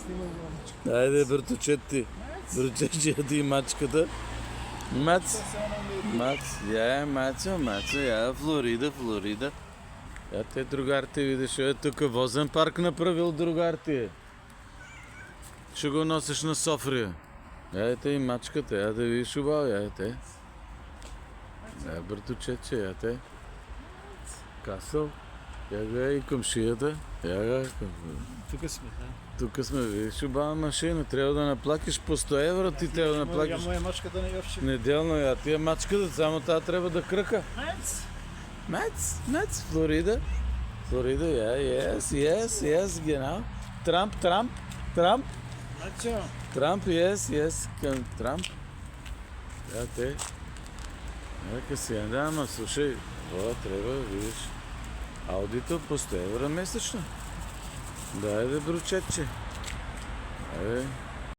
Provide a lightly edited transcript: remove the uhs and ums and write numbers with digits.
Снимай го, мачка. Айде, братовчет ти. Братовчет ти и мачката. Мац. Мац. Мацо, я Флорида. Я те, другар ти, видиш, е тук возен парк направил, другар ти. Ще го носиш на Софрия. Ете и мачката, я да видиш обал, ете. Братовчетче, ете. Касъл. Я ga и комшията. Тук сме, да. Тук сме, видиш обала машина. Трябва да наплакиш по 100 евро, ти трябва да наплакиш. Моя мачка да не йорчи. Неделно, я тия мачката, само тази трябва да кръка. Мец, Флорида, yes, genau. Трамп. Мачо. Трамп, yes, към Трамп. Да, те. Нека си, да, ама слушай, това трябва, видиш, аудито по 100 евро месечно. Дай да, бручетче.